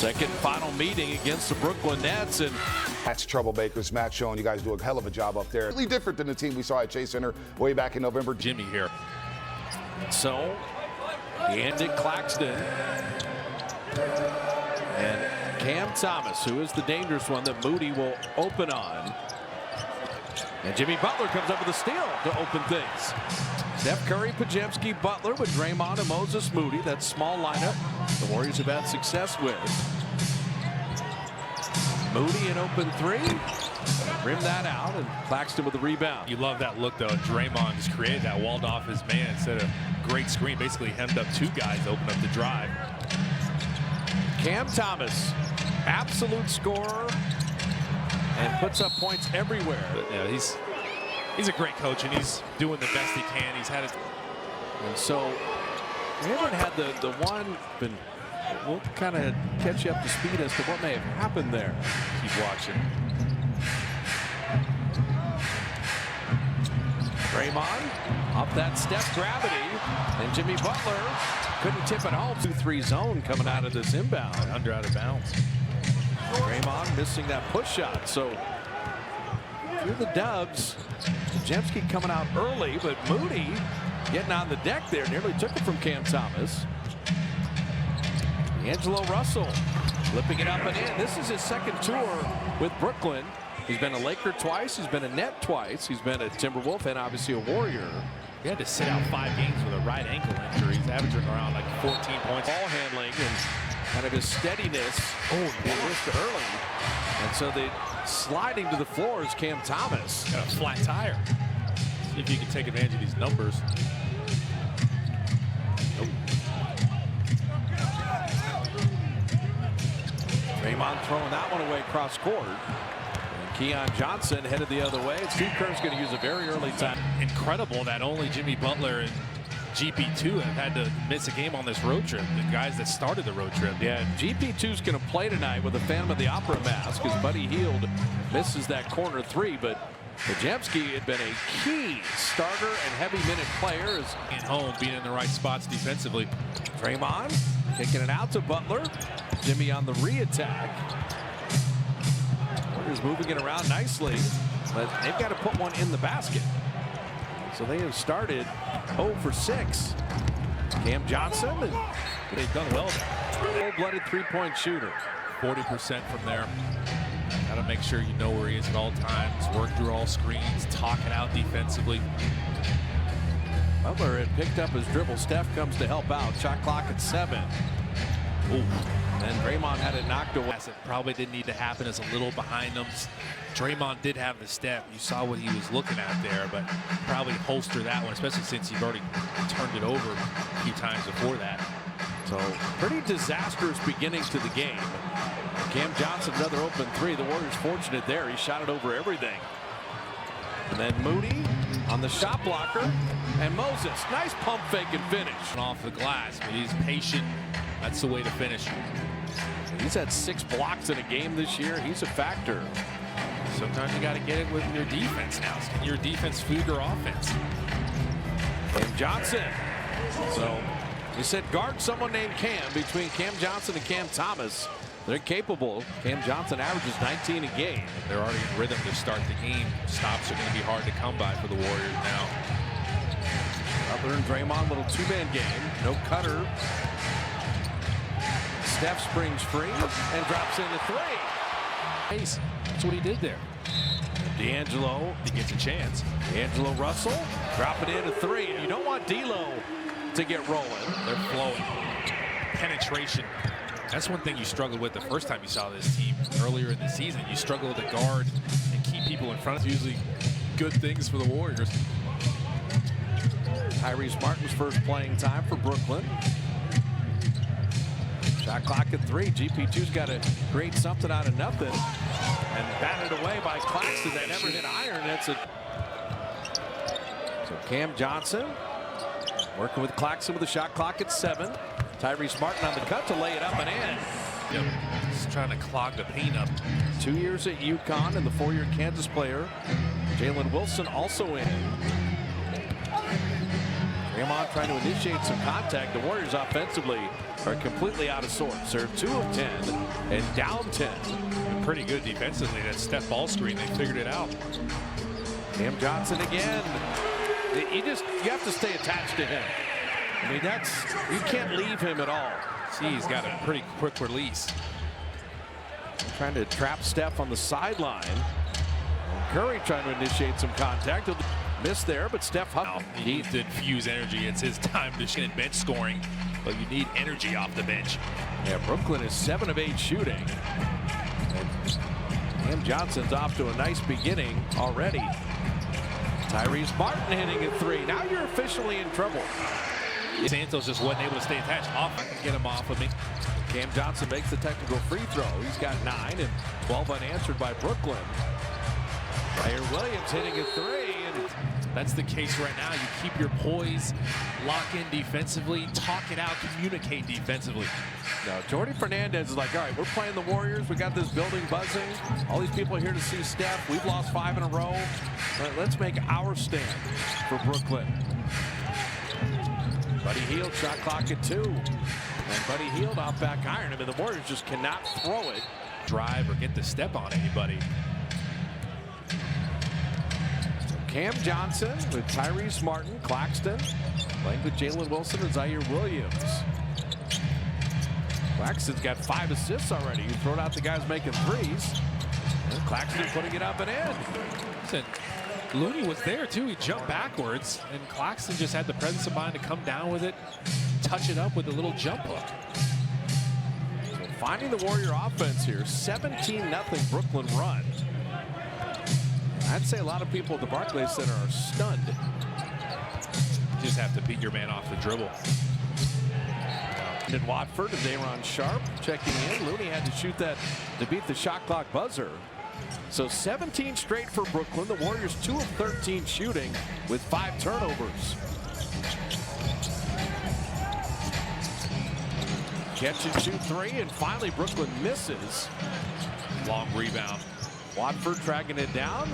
Second final meeting against the Brooklyn Nets, and that's Troublemakers. Matt showing you guys do a hell of a job up there. Really different than the team we saw at Chase Center way back in November. Jimmy here. So, Andy Claxton and Cam Thomas, who is the dangerous one that Moody will open on. And Jimmy Butler comes up with a steal to open things. Steph Curry, Podziemski, Butler with Draymond and Moses Moody. That small lineup the Warriors have had success with. Moody an open three. Rim that out, and Claxton with the rebound. You love that look, though. Draymond just created that, walled off his man instead of great screen. Basically hemmed up two guys to open up the drive. Cam Thomas, absolute scorer, and puts up points everywhere. But, yeah, he's a great coach, and he's doing the best he can. He's had it. And so we haven't had the one, but we'll kind of catch you up to speed as to what may have happened there. Keep watching. Draymond up that Steph gravity, and Jimmy Butler couldn't tip it home. 2-3 zone coming out of this inbound. Under out of bounds. Draymond missing that push shot. So through the Dubs, Podziemski coming out early, but Moody getting on the deck there, nearly took it from Cam Thomas. D'Angelo Russell flipping it up and in. This is his second tour with Brooklyn. He's been a Laker twice. He's been a Net twice. He's been a Timberwolf and obviously a Warrior. He had to sit out 5 games with a right ankle injury. He's averaging around like 14 points. Ball handling and kind of his steadiness. Oh, he missed early. And so the sliding to the floor is Cam Thomas. Got a flat tire. See if you can take advantage of these numbers. Nope. Draymond throwing that one away cross court. Keon Johnson headed the other way. Steve Kerr's going to use a very early time. Incredible that only Jimmy Butler and GP2 have had to miss a game on this road trip. The guys that started the road trip. Yeah, GP2's going to play tonight with a Phantom of the Opera mask as Buddy Hield misses that corner three. But Podziemski had been a key starter and heavy minute player. At home, being in the right spots defensively. Draymond kicking it out to Butler. Jimmy on the re-attack. Warriors moving it around nicely, but they've got to put one in the basket. So they have started 0 for 6. Cam Johnson, and They've done well there. Full-blooded three-point shooter. 40% from there. Got to make sure you know where he is at all times. Work through all screens. Talk it out defensively. Butler had picked up his dribble. Steph comes to help out. Shot clock at 7. Ooh. And Draymond had it knocked away. It probably didn't need to happen. Is a little behind them. Draymond did have the step. You saw what he was looking at there, but probably holster that one, especially since you've already turned it over a few times before that. So pretty disastrous beginning to the game. Cam Johnson, another open three. The Warriors fortunate there. He shot it over everything. And then Moody on the shot blocker. And Moses, nice pump fake and finish. Off the glass, but he's patient. That's the way to finish. He's had 6 blocks in a game this year. He's a factor. Sometimes you got to get it with your defense now. Can your defense food your offense? Cam Johnson. So you said guard someone named Cam between Cam Johnson and Cam Thomas. They're capable. Cam Johnson averages 19 a game. They're already in rhythm to start the game. Stops are going to be hard to come by for the Warriors now. Butler and Draymond, little 2-man game. No cutter. Steph springs free and drops in the 3. That's what he did there. D'Angelo, he gets a chance. D'Angelo Russell dropping in a 3. And you don't want D'Lo to get rolling. They're flowing. Penetration. That's one thing you struggled with the first time you saw this team earlier in the season. You struggle to guard and keep people in front. It's usually good things for the Warriors. Tyrese Martin's first playing time for Brooklyn. Shot clock at 3. GP2's got to create something out of nothing. And batted away by Claxton. They never hit iron. That's a. So Cam Johnson working with Claxton with the shot clock at 7. Tyrese Martin on the cut to lay it up and in. Yep. Just trying to clog the paint up. 2 years at UConn and the 4-year Kansas player. Jalen Wilson also in. Draymond trying to initiate some contact. The Warriors offensively are completely out of sorts. They're 2 of 10 and down 10. Pretty good defensively. That step ball screen, they figured it out. Cam Johnson again. You have to stay attached to him. I mean, you can't leave him at all. See, he's got a pretty quick release. Trying to trap Steph on the sideline. Curry trying to initiate some contact. He'll miss there, but Steph He needs to infuse energy. It's his time to get bench scoring, but you need energy off the bench. Yeah, Brooklyn is 7 of 8 shooting. And Cam Johnson's off to a nice beginning already. Tyrese Martin hitting a 3. Now you're officially in trouble. Santos just wasn't able to stay attached. I can get him off of me. Cam Johnson makes the technical free throw. He's got 9 and 12 unanswered by Brooklyn. Zaire Williams hitting a 3. And that's the case right now. You keep your poise, lock in defensively, talk it out, communicate defensively. No, Jordi Fernandez is like, all right, we're playing the Warriors. We got this building buzzing. All these people are here to see Steph. We've lost 5 in a row. Let's make our stand for Brooklyn. Buddy Hield, shot clock at 2. And Buddy Hield off back iron. I mean, the Warriors just cannot throw it. Drive or get the step on anybody. Cam Johnson with Tyrese Martin, Claxton, playing with Jalen Wilson and Zaire Williams. Claxton's got 5 assists already. You throw out the guys making threes. And Claxton putting it up and in. Listen, Looney was there too. He jumped backwards, and Claxton just had the presence of mind to come down with it, touch it up with a little jump hook. So finding the Warrior offense here, 17-0 Brooklyn run. I'd say a lot of people at the Barclays Center are stunned. You just have to beat your man off the dribble. And Watford and Day'Ron Sharpe checking in. Looney had to shoot that to beat the shot clock buzzer. So 17 straight for Brooklyn. The Warriors 2 of 13 shooting with 5 turnovers. Catch and shoot 3, and finally Brooklyn misses. Long rebound. Watford tracking it down.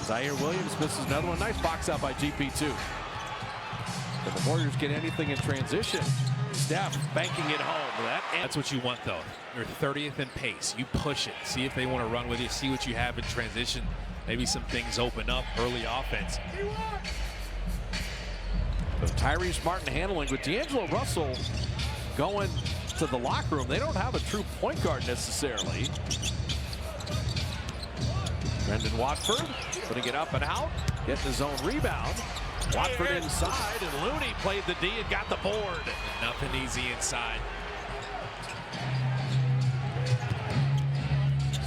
Zaire Williams misses another one. Nice box out by GP2. If the Warriors get anything in transition, Steph banking it home. That's what you want, though. You're 30th in pace. You push it. See if they want to run with you. See what you have in transition. Maybe some things open up early offense. So Tyrese Martin handling with D'Angelo Russell going to the locker room. They don't have a true point guard necessarily. Brendan Watford putting it up and out, getting his own rebound. Watford inside, and Looney played the D and got the board. Nothing easy inside.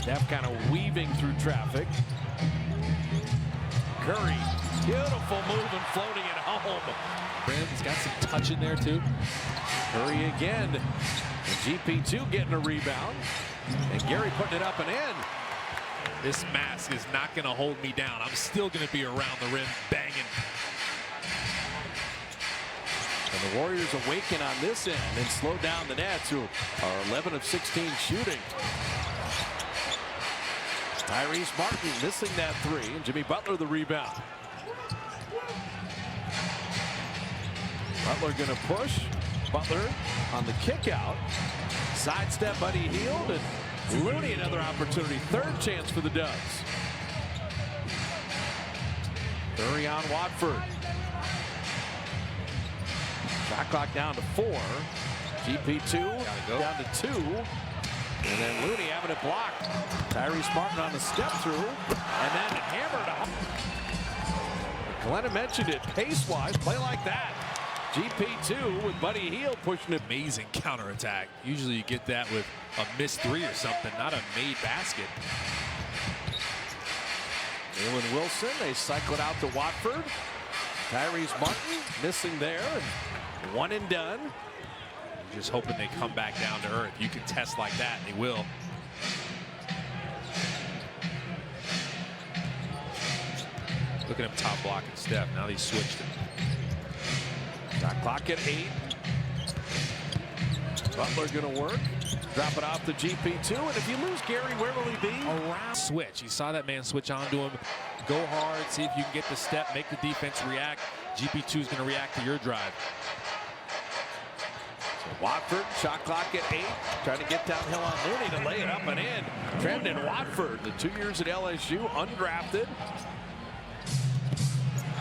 Steph kind of weaving through traffic. Curry, beautiful move and floating it home. Brandon's got some touch in there too. Curry again. And GP2 getting a rebound. And Gary putting it up and in. This mask is not going to hold me down. I'm still going to be around the rim banging. And the Warriors awaken on this end and slow down the Nets, who are 11 of 16 shooting. Tyrese Martin missing that 3, and Jimmy Butler the rebound. Butler gonna push. Butler on the kick out. Sidestep Buddy Hield, and Looney another opportunity. 3rd chance for the Dubs. Curry on Watford. Shot clock down to 4. GP2 down to 2. And then Looney having it blocked. Tyrese Martin on the step through. And then hammered home. Glenna mentioned it. Pace-wise, play like that. GP2 with Buddy Hield pushing it. Amazing counterattack. Usually you get that with a missed 3 or something, not a made basket. Jalen Wilson, they cycle it out to Watford. Tyrese Martin missing there. And 1 and done. Just hoping they come back down to earth. You can test like that, and they will. Look at him top blocking Steph. Now he switched it. Shot clock at 8. Butler going to work. Drop it off to GP2. And if you lose Gary, where will he be? Around switch. You saw that man switch onto him. Go hard. See if you can get the step. Make the defense react. GP2 is going to react to your drive. So Watford, shot clock at 8. Trying to get downhill on Looney to lay it up and in. Trendon Watford, the 2 years at LSU, undrafted.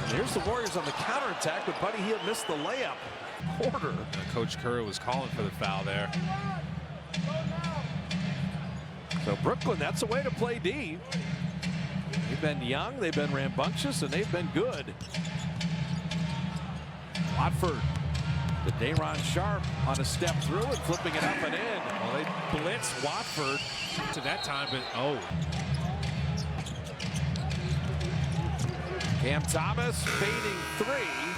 And here's the Warriors on the counterattack, but Buddy Hield missed the layup. Porter. Coach Curry was calling for the foul there. So Brooklyn, that's a way to play D. They've been young, they've been rambunctious, and they've been good. Watford to Day'Ron Sharpe on a step through and flipping it up and in. Well, they blitzed Watford to that time, but Cam Thomas fading 3.